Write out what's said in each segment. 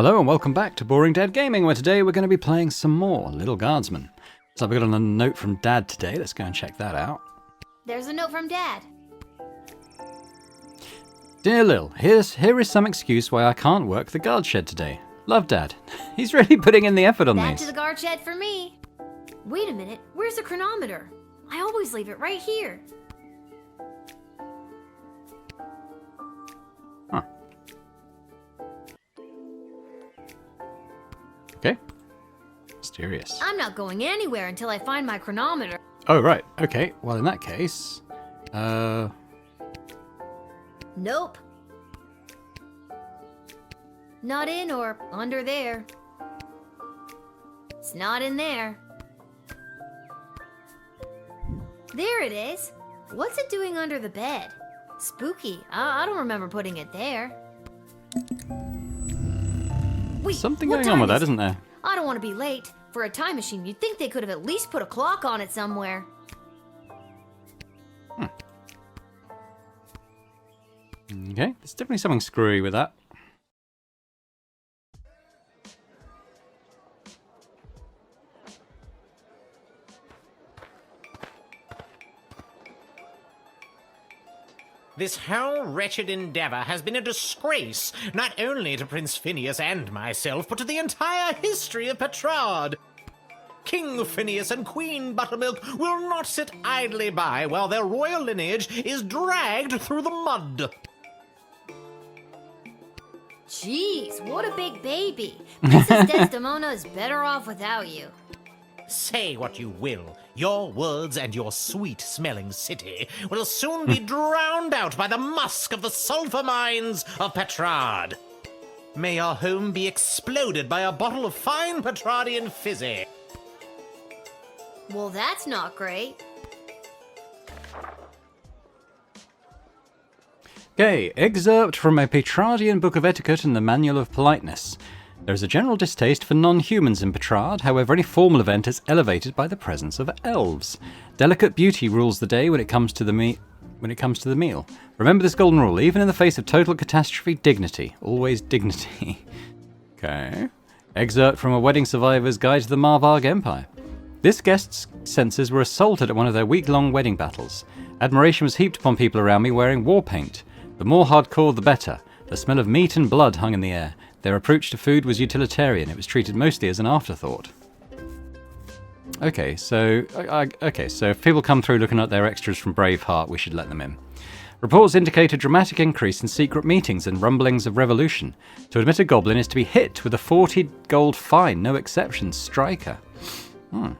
Hello and welcome back to Boring Dead Gaming, where today we're going to be playing some more Lil Guardsman. So we got a note from Dad today, let's go and check that out. There's a note from Dad. Dear Lil, here is some excuse why I can't work the guard shed today. Love, Dad. He's really putting in the effort on Back these. to the guard shed for me. Wait a minute, where's the chronometer? I always leave it right here. Huh. Okay. Mysterious. I'm not going anywhere until I find my chronometer. Oh, right. Okay. Well, in that case... Nope. Not in or under there. It's not in there. There it is. What's it doing under the bed? Spooky. I don't remember putting it there. Wait, something what going time on with is that, isn't there? I don't want to be late. For a time machine, you'd think they could have at least put a clock on it somewhere. Okay, there's definitely something screwy with that. This whole wretched endeavor has been a disgrace, not only to Prince Phineas and myself, but to the entire history of Petrard. King Phineas and Queen Buttermilk will not sit idly by while their royal lineage is dragged through the mud. Jeez, what a big baby. Mrs. Desdemona is better off without you. Say what you will, your words and your sweet-smelling city will soon be drowned out by the musk of the sulfur mines of Petrard. May your home be exploded by a bottle of fine Petrardian fizzy. Well, that's not great. Okay, excerpt from a Petrardian book of etiquette and the Manual of Politeness. There is a general distaste for non-humans in Petrard, however any formal event is elevated by the presence of elves. Delicate beauty rules the day when it comes to the meal. Remember this golden rule, even in the face of total catastrophe, dignity. Always dignity. Okay. Excerpt from a wedding survivor's guide to the Marvarg Empire. This guest's senses were assaulted at one of their week-long wedding battles. Admiration was heaped upon people around me wearing war paint. The more hardcore, the better. The smell of meat and blood hung in the air. Their approach to food was utilitarian. It was treated mostly as an afterthought. Okay, so if people come through looking at their extras from Braveheart, we should let them in. Reports indicate a dramatic increase in secret meetings and rumblings of revolution. To admit a goblin is to be hit with a 40 gold fine, no exceptions, striker. The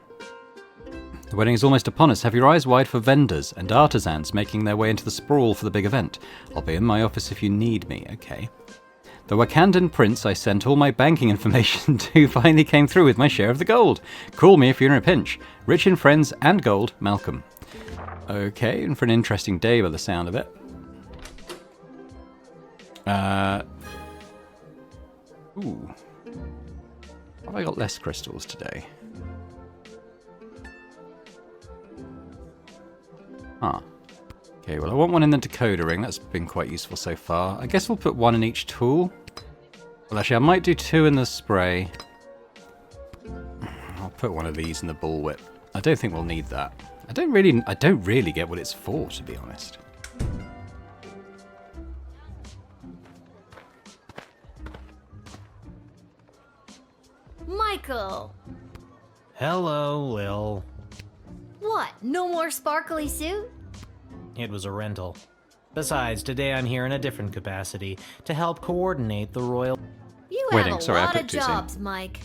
wedding is almost upon us. Have your eyes wide for vendors and artisans making their way into the Sprawl for the big event. I'll be in my office if you need me. Okay. The Wakandan prince I sent all my banking information to finally came through with my share of the gold. Call me if you're in a pinch. Rich in friends and gold, Malcolm. Okay, and for an interesting day by the sound of it. Ooh. Have I got less crystals today? Ah. Okay, well I want one in the decoder ring, that's been quite useful so far. I guess we'll put one in each tool. Well actually I might do two in the spray. I'll put one of these in the Bullwhip. I don't think we'll need that. I don't really get what it's for, to be honest. Michael! Hello, Lil. What, no more sparkly suit? It was a rental. Besides, today I'm here in a different capacity, to help coordinate the royal... You Wedding, have a sorry, I lot put of too soon. jobs, Mike.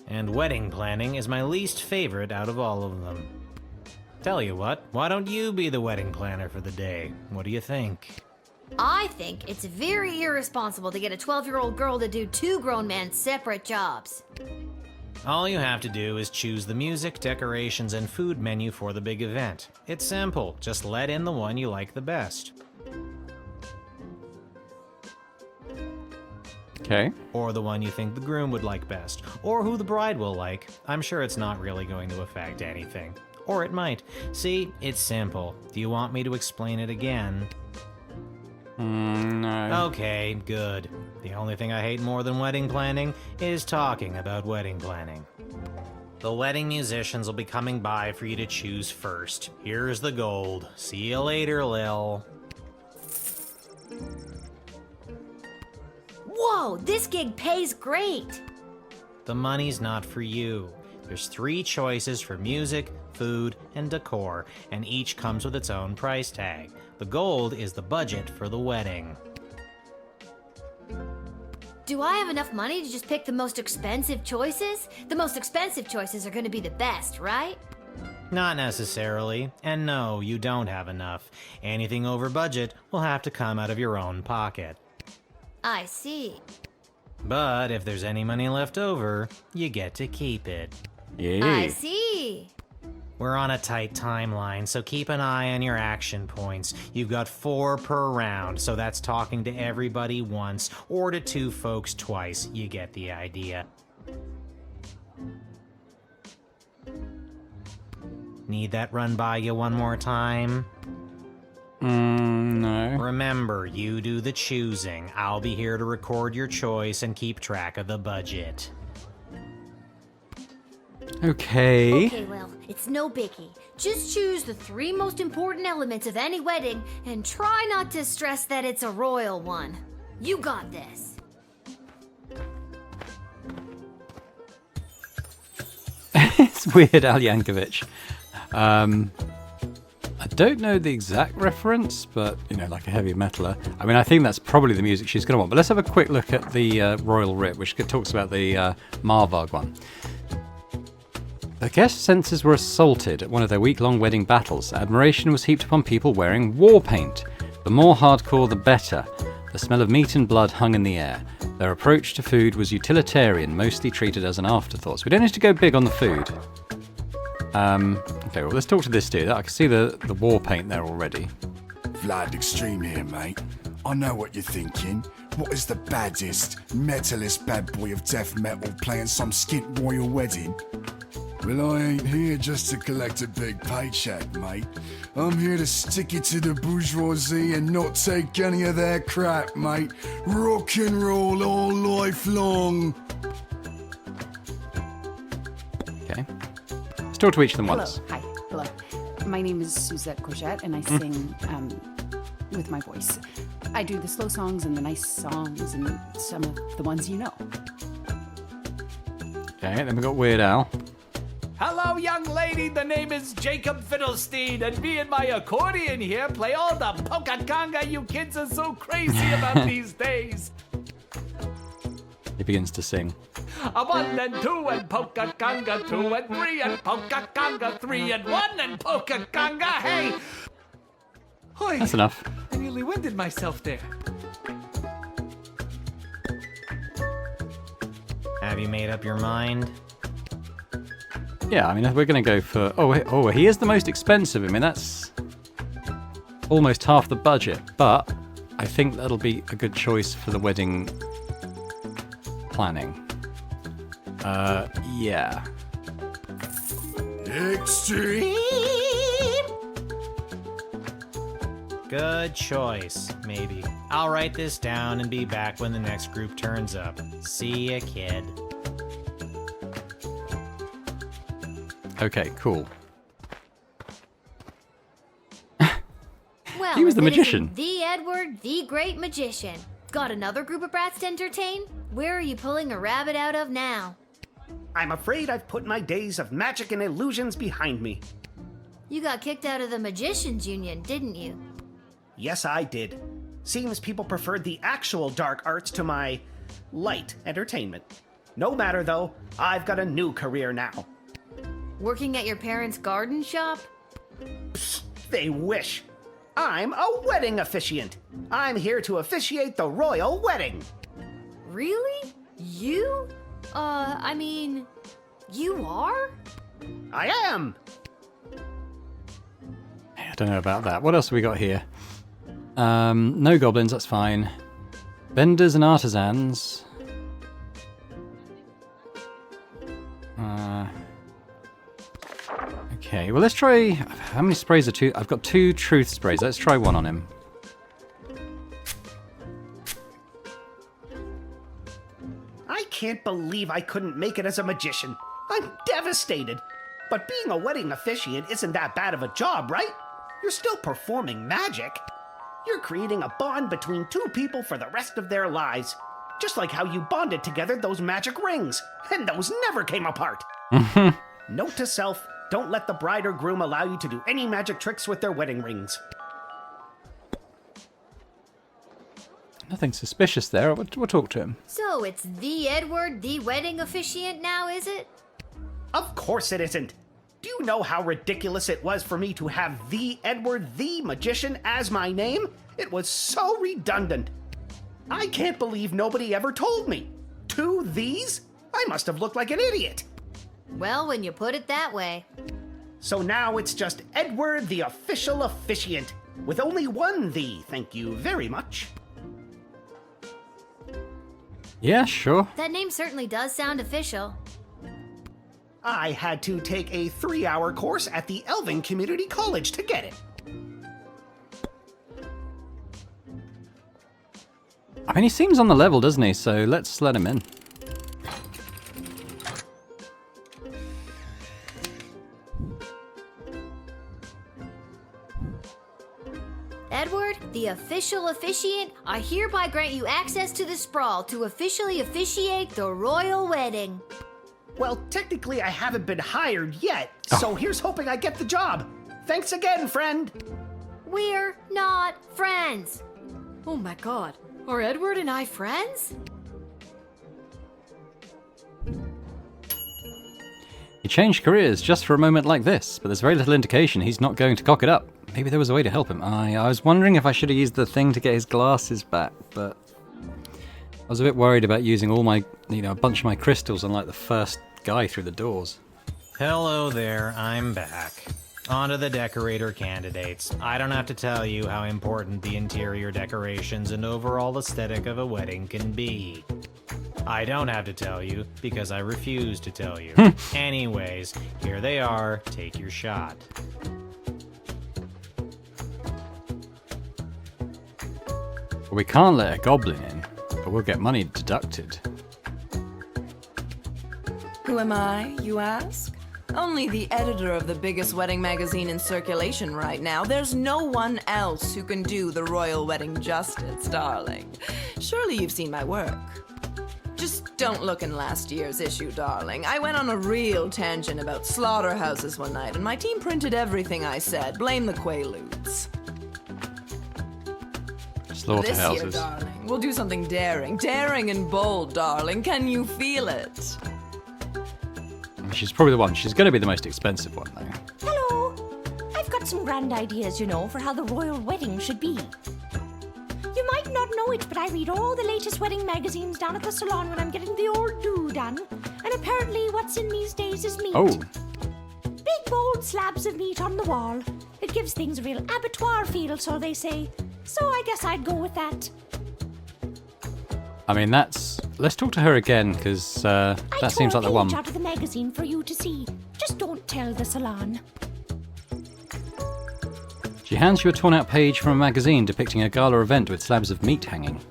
And wedding planning is my least favorite out of all of them. Tell you what, why don't you be the wedding planner for the day? What do you think? I think it's very irresponsible to get a 12-year-old girl to do two grown men's separate jobs. All you have to do is choose the music, decorations, and food menu for the big event. It's simple, just let in the one you like the best. Okay. Or the one you think the groom would like best, or who the bride will like. I'm sure it's not really going to affect anything. Or it might. See, it's simple. Do you want me to explain it again? No. Okay, good. The only thing I hate more than wedding planning is talking about wedding planning. The wedding musicians will be coming by for you to choose first. Here's the gold. See you later, Lil. Whoa, this gig pays great! The money's not for you. There's 3 choices for music, food, and decor, and each comes with its own price tag. The gold is the budget for the wedding. Do I have enough money to just pick the most expensive choices? The most expensive choices are gonna be the best, right? Not necessarily. And no, you don't have enough. Anything over budget will have to come out of your own pocket. I see. But if there's any money left over, you get to keep it. Yeah. I see. We're on a tight timeline, so keep an eye on your action points. You've got 4 per round, so that's talking to everybody once, or to 2 folks twice. You get the idea. Need that run by you one more time? No. Remember, you do the choosing. I'll be here to record your choice and keep track of the budget. Okay. Okay, Lil, it's no biggie. Just choose the 3 most important elements of any wedding and try not to stress that it's a royal one. You got this. It's weird, Al Yankovic. I don't know the exact reference, but, you know, like a heavy metaler. I mean, I think that's probably the music she's going to want. But let's have a quick look at the Royal Writ, which talks about the Marvarg one. The guest senses were assaulted at one of their week-long wedding battles. Admiration was heaped upon people wearing war paint. The more hardcore, the better. The smell of meat and blood hung in the air. Their approach to food was utilitarian, mostly treated as an afterthought. So we don't need to go big on the food. Okay, well, let's talk to this dude. I can see the war paint there already. Vlad Extreme here, mate. I know what you're thinking. What is the baddest, metalist bad boy of death metal playing some skint royal wedding? Well, I ain't here just to collect a big paycheck, mate. I'm here to stick it to the bourgeoisie and not take any of their crap, mate. Rock and roll all life long. Okay. Let's talk to each of them once. Hello. Hi. Hello. My name is Suzette Courgette, and I sing with my voice. I do the slow songs and the nice songs and some of the ones you know. Okay, then we've got Weird Al. Hello, young lady. The name is Jacob Fiddlestein, and me and my accordion here play all the polka conga you kids are so crazy about these days. He begins to sing. A 1 and 2 and polka conga 2 and 3 and polka conga 3 and 1 and polka conga. Hey! Hoy, That's enough. I nearly winded myself there. Have you made up your mind? Yeah, I mean, we're going to go for... Oh, he is the most expensive. I mean, that's almost half the budget. But I think that'll be a good choice for the wedding planning. Yeah. Extreme. Good choice, maybe. I'll write this down and be back when the next group turns up. See ya, kid. Okay, cool. Well, He was the if it magician. isn't the Edward, the great magician. Got another group of brats to entertain? Where are you pulling a rabbit out of now? I'm afraid I've put my days of magic and illusions behind me. You got kicked out of the Magicians Union, didn't you? Yes, I did. Seems people preferred the actual dark arts to my light entertainment. No matter though, I've got a new career now. Working at your parents' garden shop? They wish. I'm a wedding officiant. I'm here to officiate the royal wedding. Really? You? I mean, you are? I am. I don't know about that. What else have we got here? No goblins, that's fine. Vendors and artisans. Okay, well, let's try... How many sprays are two? I've got 2 truth sprays. Let's try one on him. can't believe I couldn't make it as a magician. I'm devastated. But being a wedding officiant isn't that bad of a job, right? You're still performing magic. You're creating a bond between two people for the rest of their lives. Just like how you bonded together those magic rings. And those never came apart. Note to self, don't let the bride or groom allow you to do any magic tricks with their wedding rings. Nothing suspicious there. We'll talk to him. So it's the Edward, the wedding officiant now, is it? Of course it isn't. Do you know how ridiculous it was for me to have the Edward the Magician as my name? It was so redundant. I can't believe nobody ever told me. 2 these? I must have looked like an idiot. Well, when you put it that way. So now it's just Edward the official officiant, with only 1 the, thank you very much. Yeah, sure. That name certainly does sound official. I had to take a 3-hour course at the Elven Community College to get it. I mean, he seems on the level, doesn't he? So let's let him in. Edward, the official officiant, I hereby grant you access to the Sprawl to officially officiate the royal wedding. Well, technically I haven't been hired yet, so here's hoping I get the job. Thanks again, friend. We're not friends. Oh my god, are Edward and I friends? He changed careers just for a moment like this, but there's very little indication he's not going to cock it up. Maybe there was a way to help him. I was wondering if I should have used the thing to get his glasses back, but I was a bit worried about using all my, a bunch of my crystals on like the first guy through the doors. Hello there, I'm back. On to the decorator candidates. I don't have to tell you how important the interior decorations and overall aesthetic of a wedding can be. I don't have to tell you, because I refuse to tell you. Anyways, here they are, take your shot. Well, we can't let a goblin in, but we'll get money deducted. Who am I, you ask? Only the editor of the biggest wedding magazine in circulation right now. There's no one else who can do the royal wedding justice, darling. Surely you've seen my work. Just don't look in last year's issue, darling. I went on a real tangent about slaughterhouses one night, and my team printed everything I said. Blame the Quaaludes. This year, Slaughterhouses. darling, we'll do something daring. Daring and bold, darling. Can you feel it? She's probably the one. She's going to be the most expensive one, though. Hello! I've got some grand ideas, for how the royal wedding should be. You might not know it, but I read all the latest wedding magazines down at the salon when I'm getting the old do done. And apparently what's in these days is meat. Oh. Big, bold slabs of meat on the wall. It gives things a real abattoir feel, so they say. So I guess I'd go with that. I mean, let's talk to her again, because that seems like the one. I tore a page out of the magazine for you to see. Just don't tell the salon. She hands you a torn-out page from a magazine depicting a gala event with slabs of meat hanging.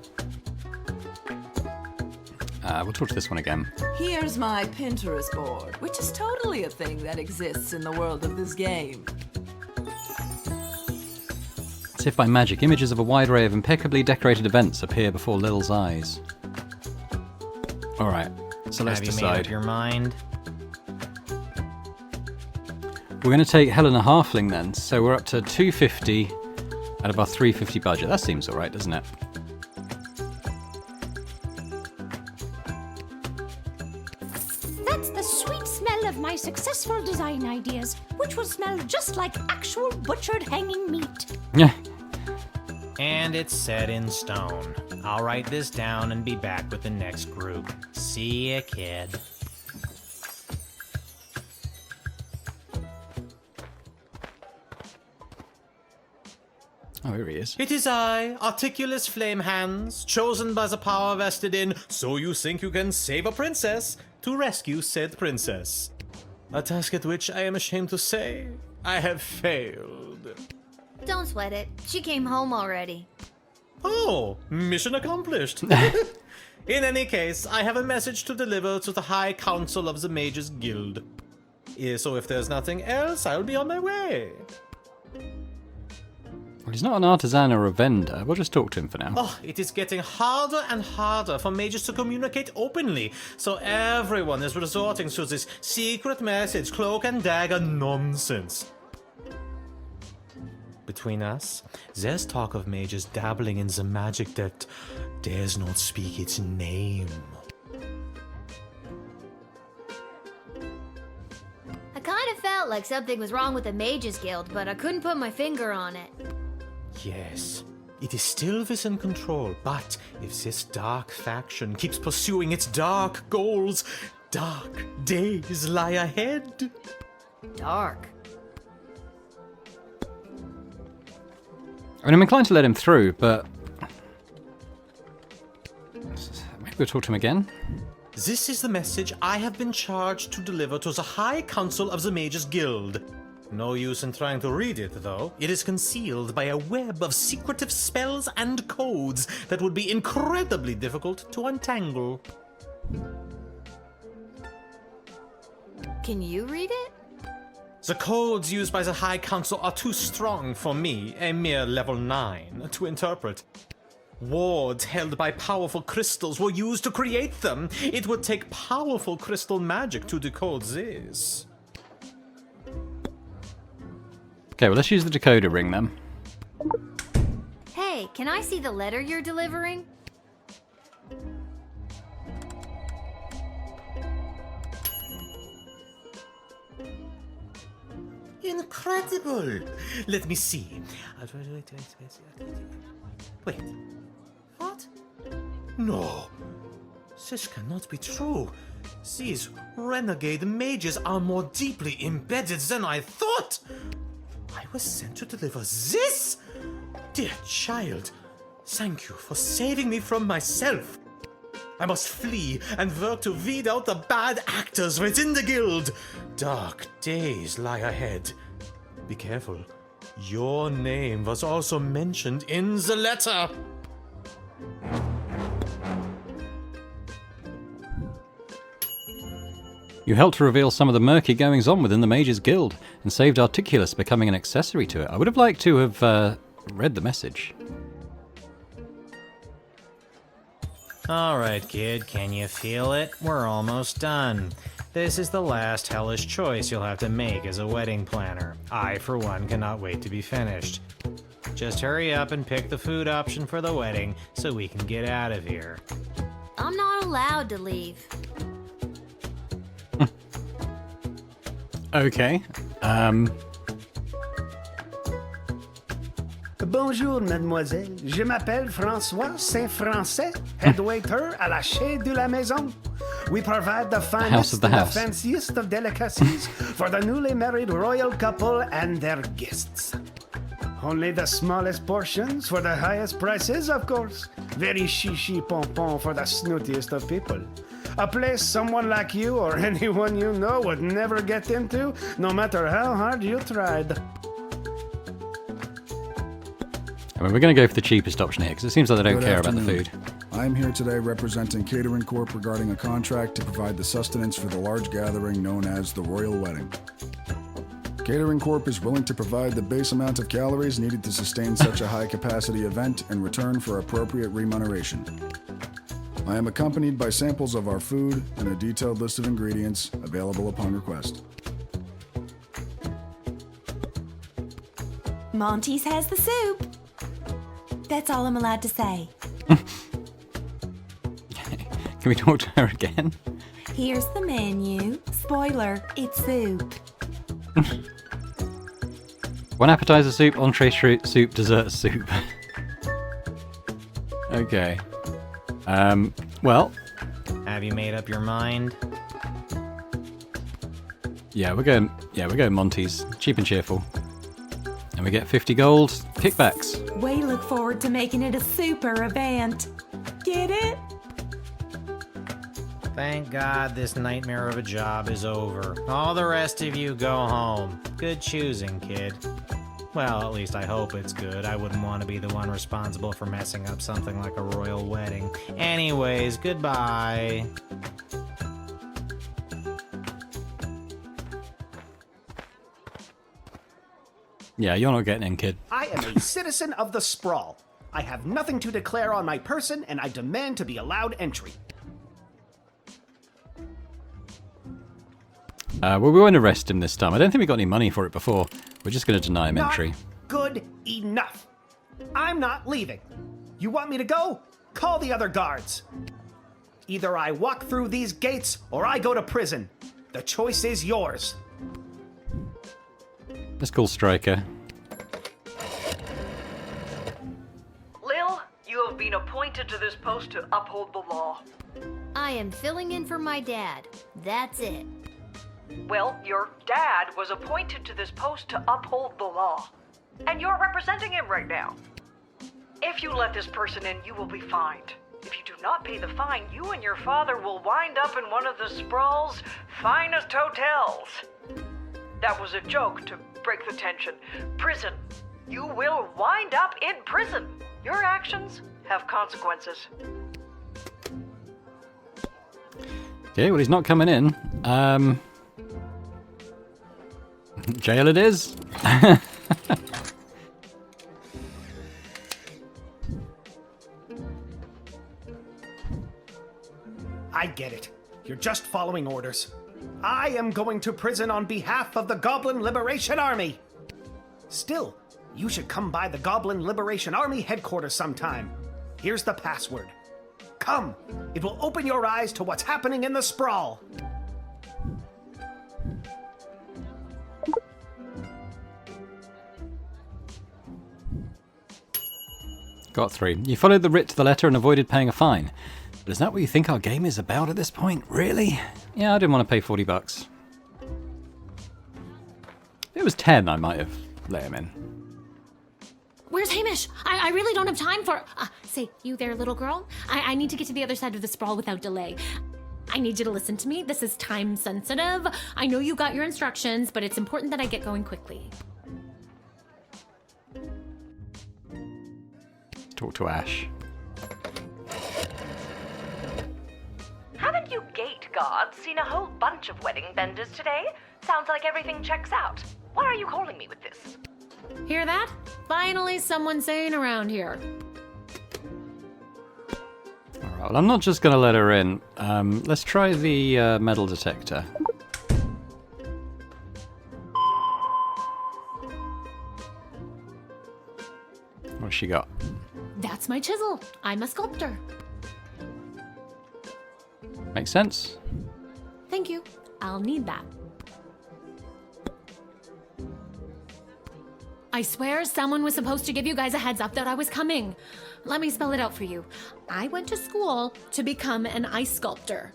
We'll talk to this one again. Here's my Pinterest board, which is totally a thing that exists in the world of this game. As if by magic, images of a wide array of impeccably decorated events appear before Lil's eyes. Alright, so let's Have you made decide. up your mind? We're going to take Helena Halfling then, so we're up to 250 out of our 350 budget. That seems alright, doesn't it? That's the sweet smell of my successful design ideas, which will smell just like actual butchered hanging meat. Yeah. And it's set in stone. I'll write this down and be back with the next group. See ya, kid. Oh, here he is. It is I, Articulous Flame Hands, chosen by the power vested in So You Think You Can Save a Princess, to rescue said princess. A task at which I am ashamed to say, I have failed. Don't sweat it. She came home already. Oh, mission accomplished. In any case, I have a message to deliver to the High Council of the Mages Guild. So if there's nothing else, I'll be on my way. Well, he's not an artisan or a vendor. We'll just talk to him for now. Oh, it is getting harder and harder for mages to communicate openly, so everyone is resorting to this secret message, cloak and dagger nonsense. Between us, there's talk of mages dabbling in the magic that dares not speak its name. I kind of felt like something was wrong with the Mages Guild, but I couldn't put my finger on it. Yes, it is still within control, but if this dark faction keeps pursuing its dark goals, dark days lie ahead. Dark. I mean, I'm inclined to let him through, but maybe we'll talk to him again. This is the message I have been charged to deliver to the High Council of the Mages Guild. No use in trying to read it, though. It is concealed by a web of secretive spells and codes that would be incredibly difficult to untangle. Can you read it? The codes used by the High Council are too strong for me, a mere level 9, to interpret. Wards held by powerful crystals were used to create them. It would take powerful crystal magic to decode this. Okay, well, let's use the decoder ring then. Hey, can I see the letter you're delivering? Incredible! Let me see. Wait. What? No. This cannot be true. These renegade mages are more deeply embedded than I thought. I was sent to deliver this? Dear child, thank you for saving me from myself. I must flee and work to weed out the bad actors within the guild. Dark days lie ahead. Be careful. Your name was also mentioned in the letter. You helped to reveal some of the murky goings-on within the Mages Guild, and saved Articulus becoming an accessory to it. I would have liked to have read the message. Alright, kid, can you feel it? We're almost done. This is the last hellish choice you'll have to make as a wedding planner. I, for one, cannot wait to be finished. Just hurry up and pick the food option for the wedding so we can get out of here. I'm not allowed to leave. Okay. Bonjour, mademoiselle. Je m'appelle François Saint-Français, head waiter à la Chez de la Maison. We provide the finest of the and the house. fanciest of delicacies for the newly married royal couple and their guests. Only the smallest portions for the highest prices, of course. Very chichi pompon for the snootiest of people. A place someone like you or anyone you know would never get into, no matter how hard you tried. I mean, we're going to go for the cheapest option here, because it seems like they don't Good care about the afternoon. food. I am here today representing Catering Corp regarding a contract to provide the sustenance for the large gathering known as the Royal Wedding. Catering Corp is willing to provide the base amount of calories needed to sustain such a high-capacity event in return for appropriate remuneration. I am accompanied by samples of our food and a detailed list of ingredients available upon request. Monty's has the soup. That's all I'm allowed to say. Can we talk to her again? Here's the menu. Spoiler, it's soup. One appetizer soup, entree soup, dessert soup. Okay. Well, Have you made up your mind? yeah, we're going Monty's. Cheap and cheerful. And we get 50 gold kickbacks. We look forward to making it a super event. Get it? Thank God this nightmare of a job is over. All the rest of you go home. Good choosing, kid. Well, at least I hope it's good. I wouldn't want to be the one responsible for messing up something like a royal wedding. Anyways, goodbye. Yeah, you're not getting in, kid. I am a citizen of the Sprawl. I have nothing to declare on my person, and I demand to be allowed entry. Well, we won't arrest him this time. I don't think we got any money for it before. We're just going to deny him entry. Not good enough. I'm not leaving. You want me to go? Call the other guards. Either I walk through these gates, or I go to prison. The choice is yours. Let's call Striker. Lil, you have been appointed to this post to uphold the law. I am filling in for my dad. That's it. Well, your dad was appointed to this post to uphold the law. And you're representing him right now. If you let this person in, you will be fined. If you do not pay the fine, you and your father will wind up in one of the Sprawl's finest hotels. That was a joke to break the tension. Prison. You will wind up in prison. Your actions have consequences. Okay, well, he's not coming in. Jail it is. I get it. You're just following orders. I am going to prison on behalf of the Goblin Liberation Army. Still, you should come by the Goblin Liberation Army headquarters sometime. Here's the password. Come, it will open your eyes to what's happening in the Sprawl. Got 3. You followed the writ to the letter and avoided paying a fine. But is that what you think our game is about at this point? Really? Yeah, I didn't want to pay $40. If it was 10, I might have let him in. Where's Hamish? I really don't have time for... say, you there, little girl? I need to get to the other side of the Sprawl without delay. I need you to listen to me. This is time sensitive. I know you got your instructions, but it's important that I get going quickly. Talk to Ash. Haven't you gate guards seen a whole bunch of wedding vendors today? Sounds like everything checks out. Why are you calling me with this? Hear that? Finally someone sane around here. Alright, well, I'm not just going to let her in. Let's try the metal detector. What's she got? That's my chisel. I'm a sculptor. Makes sense. Thank you. I'll need that. I swear someone was supposed to give you guys a heads up that I was coming. Let me spell it out for you. I went to school to become an ice sculptor.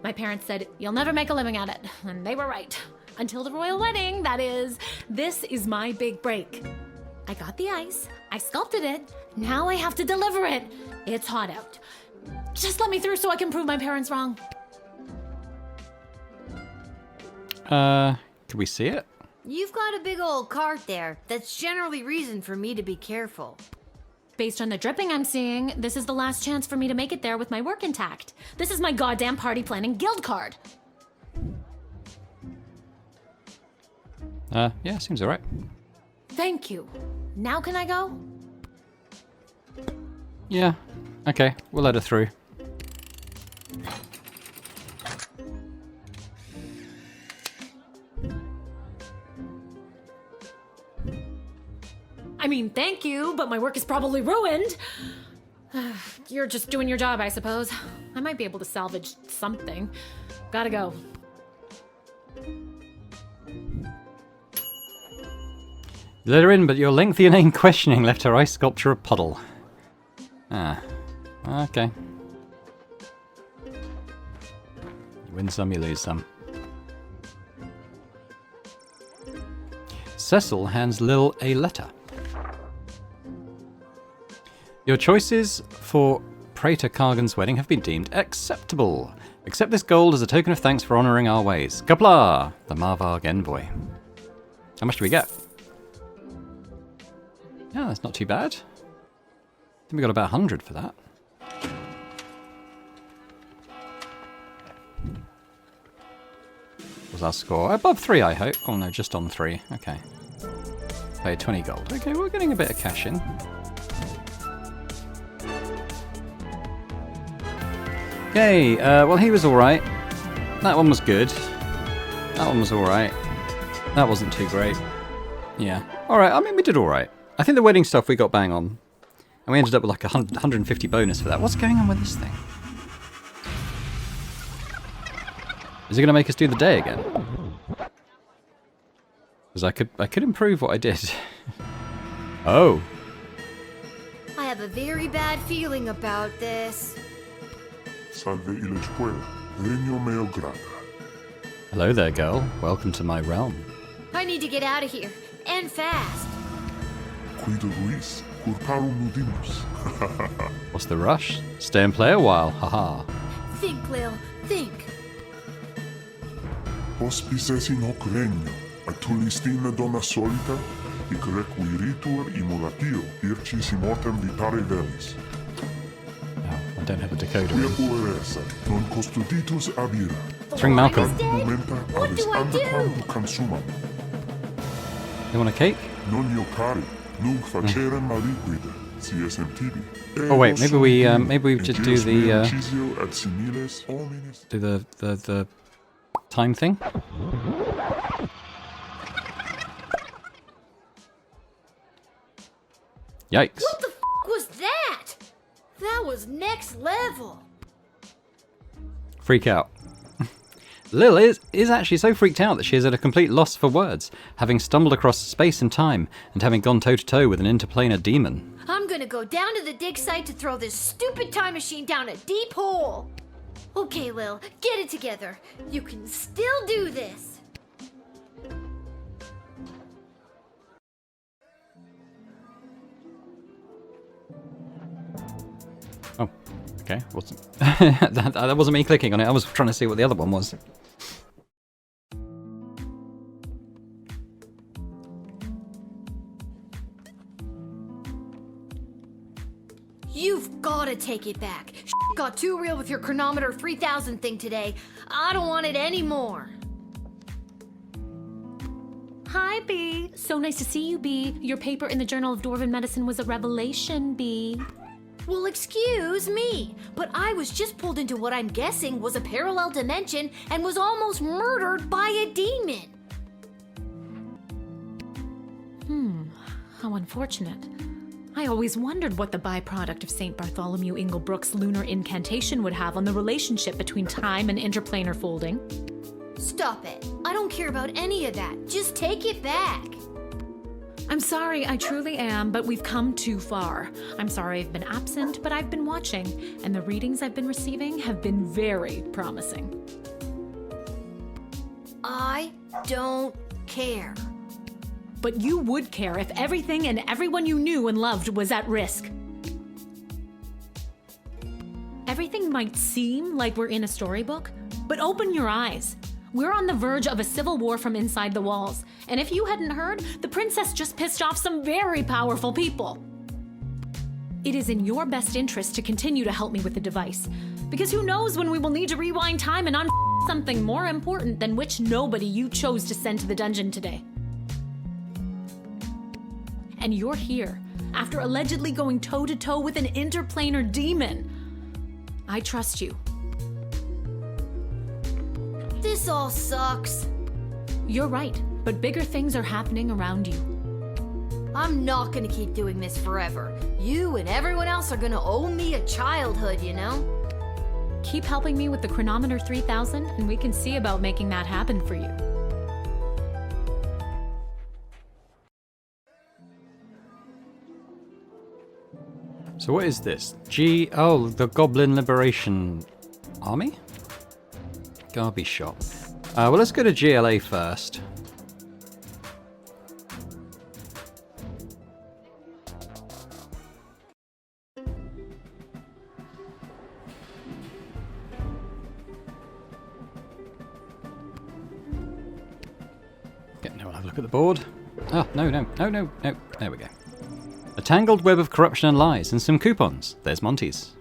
My parents said, you'll never make a living at it. And they were right. Until the royal wedding, that is. This is my big break. I got the ice. I sculpted it. Now I have to deliver it. It's hot out. Just let me through so I can prove my parents wrong. Can we see it? You've got a big old cart there. That's generally reason for me to be careful. Based on the dripping I'm seeing, this is the last chance for me to make it there with my work intact. This is my goddamn party planning guild card. Yeah, seems alright. Thank you. Now can I go? Yeah, okay, we'll let her through. I mean, thank you, but my work is probably ruined. You're just doing your job, I suppose. I might be able to salvage something. Gotta go. You let her in, but your lengthy inane questioning left her ice sculpture a puddle. Ah, okay. You win some, you lose some. Cecil hands Lil a letter. Your choices for Praetor Kargan's wedding have been deemed acceptable. Accept this gold as a token of thanks for honouring our ways. Kapla! The Marvarg envoy. How much do we get? Yeah, that's not too bad. I think we got about 100 for that. What's our score? Above 3, I hope. Oh no, just on 3. Okay. Paid 20 gold. Okay, we're getting a bit of cash in. Okay, well he was alright. That one was good. That one was alright. That wasn't too great. Yeah. Alright, I mean we did alright. I think the wedding stuff we got bang on. And we ended up with like 150 bonus for that. What's going on with this thing? Is it going to make us do the day again? Because I could improve what I did. Oh. I have a very bad feeling about this. Salve il spuero, regno meo grata. Hello there, girl. Welcome to my realm. I need to get out of here, and fast. Cuido Ruiz, curparum nudimus. What's the rush? Stay and play a while, haha. Think, Lil, think. Hospices in hoc regno, atulistina donna solita, hic requiritur imulatio, ircis immortem vitare velis. Oh, I don't have a decoder. Quia pueresa, non custoditus abira. Let's ring Malcolm. Momenta avis andaquam consumam. You want a cake? Non io cari, nunc facerem aliquide, si esem tibi. Oh wait, maybe we just do the the time thing. Yikes! What the f was that? That was next level. Freak out. Lil is actually so freaked out that she is at a complete loss for words, having stumbled across space and time, and having gone toe-to-toe with an interplanar demon. I'm gonna go down to the dig site to throw this stupid time machine down a deep hole. Okay, Lil, get it together. You can still do this. Oh, okay. That wasn't me clicking on it. I was trying to see what the other one was. You've gotta take it back. Got too real with your chronometer 3000 thing today. I don't want it anymore. Hi, B. So nice to see you, B. Your paper in the Journal of Dwarven Medicine was a revelation, B. Well, excuse me, but I was just pulled into what I'm guessing was a parallel dimension and was almost murdered by a demon. How unfortunate. I always wondered what the byproduct of St. Bartholomew Inglebrook's lunar incantation would have on the relationship between time and interplanar folding. Stop it. I don't care about any of that. Just take it back. I'm sorry, I truly am, but we've come too far. I'm sorry I've been absent, but I've been watching, and the readings I've been receiving have been very promising. I don't care. But you would care if everything and everyone you knew and loved was at risk. Everything might seem like we're in a storybook, but open your eyes. We're on the verge of a civil war from inside the walls, and if you hadn't heard, the princess just pissed off some very powerful people. It is in your best interest to continue to help me with the device, because who knows when we will need to rewind time and something more important than which nobody you chose to send to the dungeon today. And you're here, after allegedly going toe-to-toe with an interplanar demon. I trust you. This all sucks. You're right, but bigger things are happening around you. I'm not gonna keep doing this forever. You and everyone else are gonna owe me a childhood, you know? Keep helping me with the chronometer 3000, and we can see about making that happen for you. So what is this? Oh, the Goblin Liberation Army? Garby shop. Well, let's go to GLA first. Okay, now we'll have a look at the board. Oh, no. There we go. A tangled web of corruption and lies, and some coupons. There's Monty's.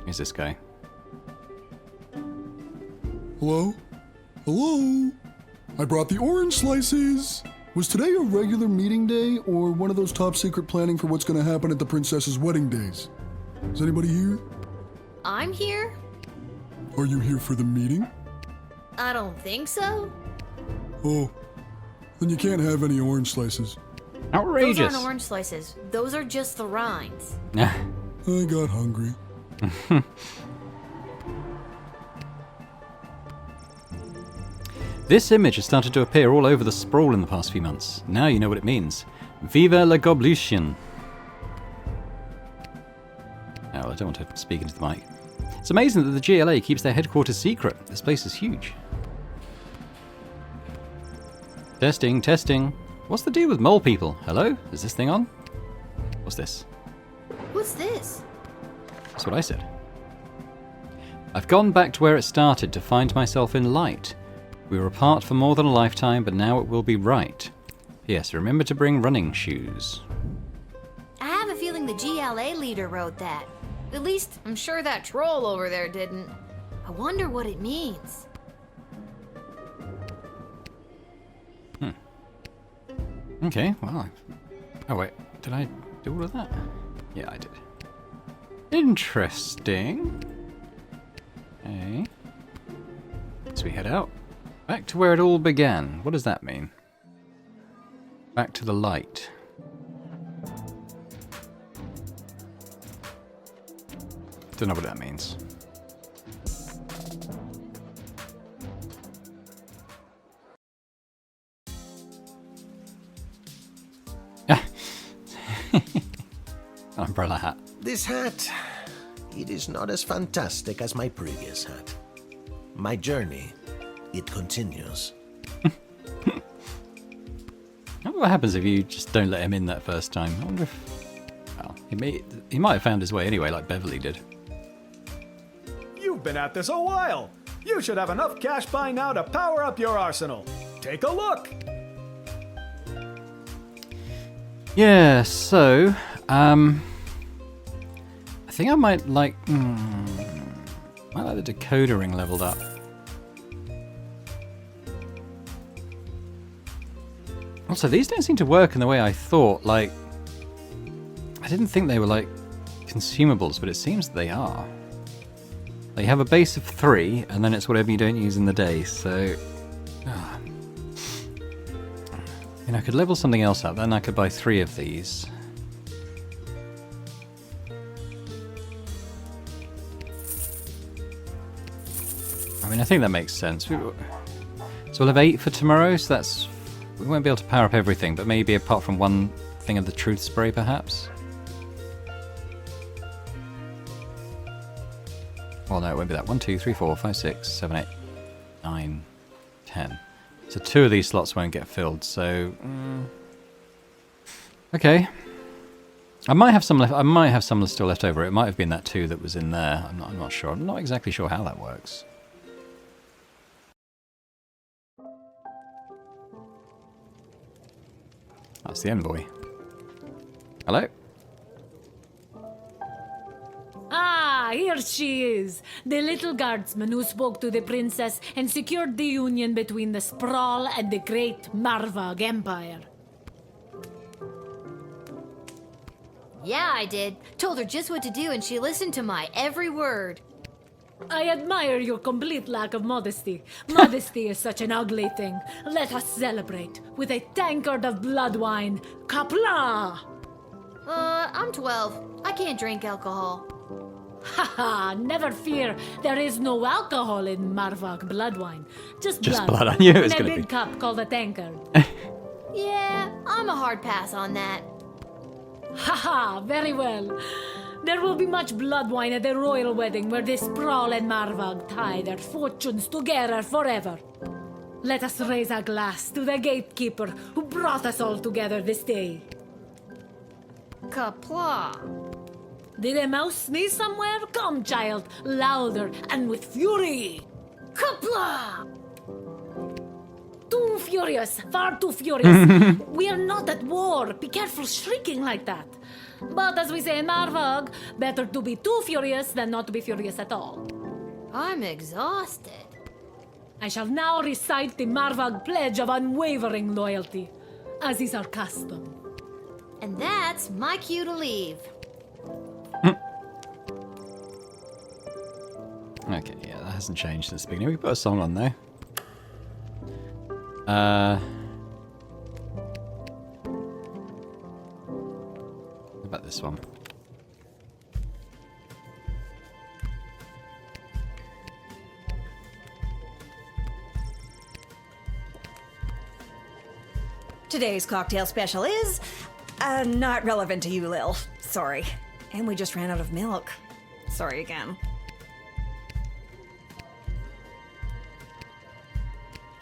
Who's this guy? Hello? Hello? I brought the orange slices. Was today a regular meeting day or one of those top secret planning for what's going to happen at the princess's wedding days? Is anybody here? I'm here? Are you here for the meeting? I don't think so. Oh, then you can't have any orange slices. Outrageous. Those aren't orange slices. Those are just the rinds. I got hungry. This image has started to appear all over the Sprawl in the past few months. Now you know what it means. Viva la Goblution. Oh, I don't want to speak into the mic. It's amazing that the GLA keeps their headquarters secret. This place is huge. Testing, testing. What's the deal with mole people? Hello? Is this thing on? What's this? What's this? That's what I said. I've gone back to where it started to find myself in light. We were apart for more than a lifetime, but now it will be right. P.S. Remember to bring running shoes. I have a feeling the GLA leader wrote that. At least, I'm sure that troll over there didn't. I wonder what it means. Okay, well... Oh wait, did I do all of that? Yeah, I did. Interesting. Okay. So we head out. Back to where it all began. What does that mean? Back to the light. Don't know what that means. Umbrella hat. This hat, it is not as fantastic as my previous hat. My journey, it continues. I wonder what happens if you just don't let him in that first time. I wonder if... Well, he might have found his way anyway, like Beverly did. You've been at this a while. You should have enough cash by now to power up your arsenal. Take a look. Yeah, so... I think I might like... might like the decoder ring leveled up. Also, these don't seem to work in the way I thought. Like, I didn't think they were like consumables, but it seems that they are. They have a base of 3, and then it's whatever you don't use in the day, so... I could level something else up, then I could buy 3 of these. I mean, I think that makes sense. So we'll have 8 for tomorrow, so that's... We won't be able to power up everything, but maybe apart from one thing of the truth spray, perhaps? Well, no, it won't be that. 1, 2, 3, 4, 5, 6, 7, 8, 9, 10. So 2 of these slots won't get filled, so... Okay. I might have some left. I might have some still left over. It might have been that 2 that was in there. I'm not sure. I'm not exactly sure how that works. That's the envoy. Hello? Ah, here she is, the little guardsman who spoke to the princess and secured the union between the Sprawl and the great Marvog Empire. Yeah, I did. Told her just what to do and she listened to my every word. I admire your complete lack of modesty. Modesty is such an ugly thing. Let us celebrate with a tankard of blood wine. Kapla! I'm 12. I can't drink alcohol. Haha, never fear. There is no alcohol in Marvog blood wine. Just blood. I knew it was in a going to big be. cup called a tankard. Yeah, I'm a hard pass on that. Haha, very well. There will be much blood wine at the royal wedding where the Sprawl and Marvog tie their fortunes together forever. Let us raise a glass to the gatekeeper who brought us all together this day. Kapla. Did a mouse sneeze somewhere? Come, child, louder and with fury. Kapla! To too furious, far too furious. We are not at war. Be careful shrieking like that. But as we say in Marvog, better to be too furious than not to be furious at all. I'm exhausted. I shall now recite the Marvog Pledge of Unwavering Loyalty, as is our custom. And that's my cue to leave. Okay, yeah, that hasn't changed since the beginning. We put a song on though. What about this one? Today's cocktail special is not relevant to you, Lil. Sorry. And we just ran out of milk. Sorry again.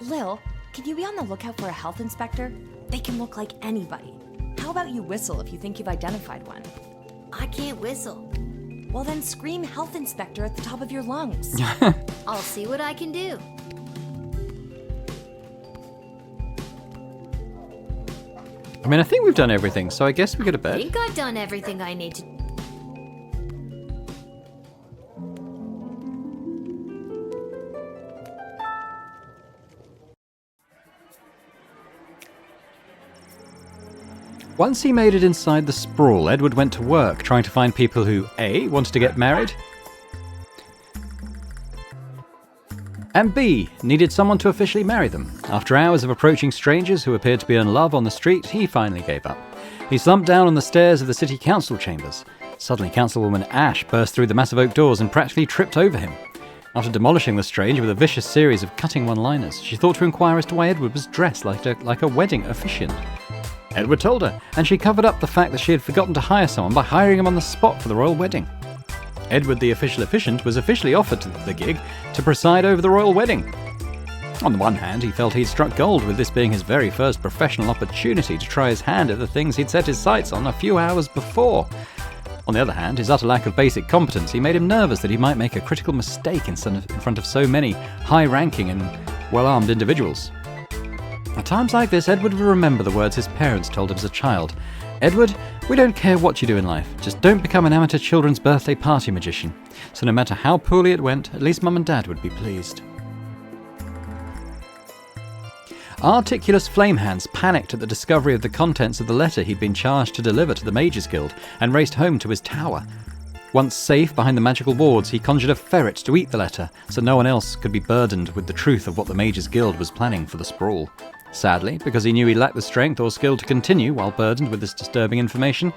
Lil, can you be on the lookout for a health inspector? They can look like anybody. How about you whistle if you think you've identified one? I can't whistle. Well, then scream health inspector at the top of your lungs. I'll see what I can do. I mean, I think we've done everything, so I guess we go to I bed. think I've done everything I need to. Once he made it inside the Sprawl, Edward went to work trying to find people who A. wanted to get married, and B. needed someone to officially marry them. After hours of approaching strangers who appeared to be in love on the street, he finally gave up. He slumped down on the stairs of the city council chambers. Suddenly, Councilwoman Ash burst through the massive oak doors and practically tripped over him. After demolishing the stranger with a vicious series of cutting one-liners, she thought to inquire as to why Edward was dressed like a wedding officiant. Edward told her, and she covered up the fact that she had forgotten to hire someone by hiring him on the spot for the royal wedding. Edward the official officiant was officially offered the gig to preside over the royal wedding. On the one hand, he felt he'd struck gold, with this being his very first professional opportunity to try his hand at the things he'd set his sights on a few hours before. On the other hand, his utter lack of basic competency made him nervous that he might make a critical mistake in front of so many high-ranking and well-armed individuals. At times like this, Edward would remember the words his parents told him as a child. "Edward, we don't care what you do in life, just don't become an amateur children's birthday party magician. So no matter how poorly it went, at least Mum and Dad would be pleased." Articulous Flamehands panicked at the discovery of the contents of the letter he'd been charged to deliver to the Mages Guild and raced home to his tower. Once safe behind the magical wards, he conjured a ferret to eat the letter so no one else could be burdened with the truth of what the Mages Guild was planning for the Sprawl. Sadly, because he knew he lacked the strength or skill to continue while burdened with this disturbing information,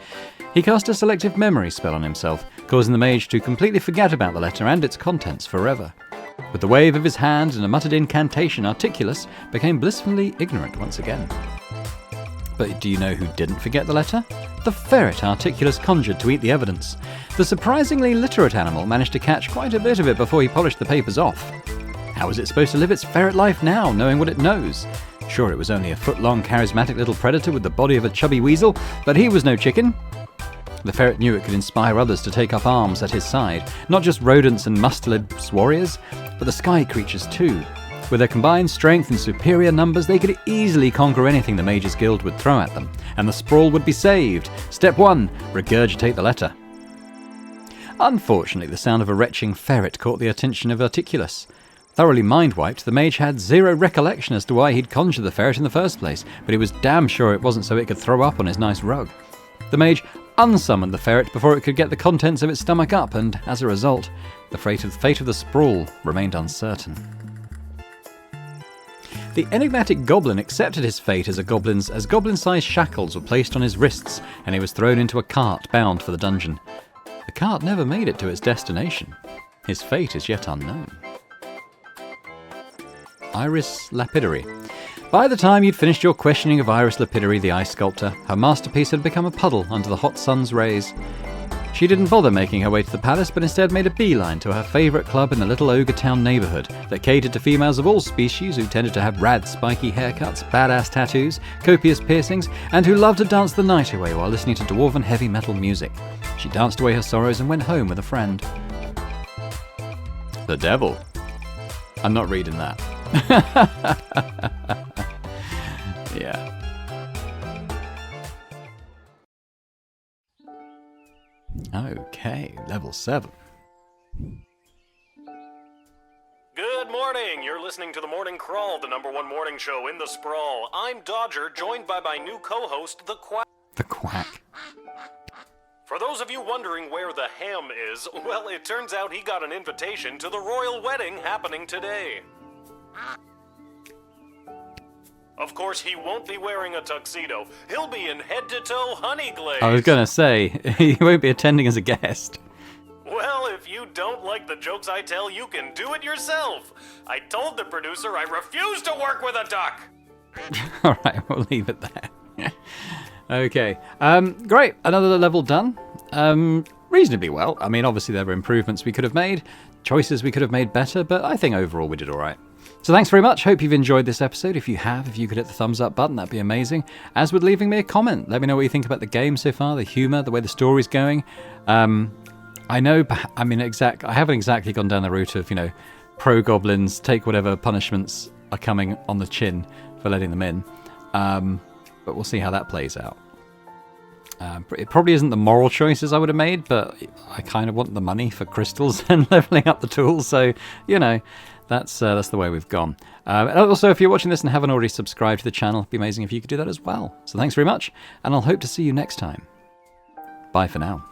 he cast a selective memory spell on himself, causing the mage to completely forget about the letter and its contents forever. With the wave of his hand and a muttered incantation, Articulus became blissfully ignorant once again. But do you know who didn't forget the letter? The ferret Articulus conjured to eat the evidence. The surprisingly literate animal managed to catch quite a bit of it before he polished the papers off. How was it supposed to live its ferret life now, knowing what it knows? Sure, it was only a foot-long, charismatic little predator with the body of a chubby weasel, but he was no chicken. The ferret knew it could inspire others to take up arms at his side, not just rodents and mustelid warriors, but the sky creatures too. With their combined strength and superior numbers, they could easily conquer anything the Mages Guild would throw at them, and the Sprawl would be saved. Step 1, regurgitate the letter. Unfortunately, the sound of a retching ferret caught the attention of Articulus. Thoroughly mind-wiped, the mage had zero recollection as to why he'd conjured the ferret in the first place, but he was damn sure it wasn't so it could throw up on his nice rug. The mage unsummoned the ferret before it could get the contents of its stomach up, and as a result, the fate of the Sprawl remained uncertain. The enigmatic goblin accepted his fate as goblin-sized shackles were placed on his wrists, and he was thrown into a cart bound for the dungeon. The cart never made it to its destination. His fate is yet unknown. Iris Lapidary. By the time you'd finished your questioning of Iris Lapidary, the ice sculptor, her masterpiece had become a puddle under the hot sun's rays. She didn't bother making her way to the palace, but instead made a beeline to her favourite club in the little Ogre Town neighbourhood that catered to females of all species who tended to have rad, spiky haircuts, badass tattoos, copious piercings, and who loved to dance the night away while listening to dwarven heavy metal music. She danced away her sorrows and went home with a friend. The devil. I'm not reading that. Yeah. Okay, level 7. Good morning! You're listening to The Morning Crawl, the #1 morning show in the Sprawl. I'm Dodger, joined by my new co-host, The Quack. The Quack. For those of you wondering where the ham is, well, it turns out he got an invitation to the royal wedding happening today. Of course, he won't be wearing a tuxedo. He'll be in head-to-toe honey glaze. I was gonna say, he won't be attending as a guest. Well, if you don't like the jokes I tell, you can do it yourself. I told the producer I refuse to work with a duck. Alright, we'll leave it there. Okay, great, another level done. Reasonably well. I mean, obviously there were improvements we could have made, choices we could have made better, but I think overall we did alright. So thanks very much, hope you've enjoyed this episode. If you have, if you could hit the thumbs up button, that'd be amazing. As with leaving me a comment, let me know what you think about the game so far, the humour, the way the story's going. I know, I haven't exactly gone down the route of, pro-goblins, take whatever punishments are coming on the chin for letting them in. But we'll see how that plays out. It probably isn't the moral choices I would have made, but I kind of want the money for crystals and leveling up the tools, so, that's the way we've gone. And also, if you're watching this and haven't already subscribed to the channel, it'd be amazing if you could do that as well. So thanks very much, and I'll hope to see you next time. Bye for now.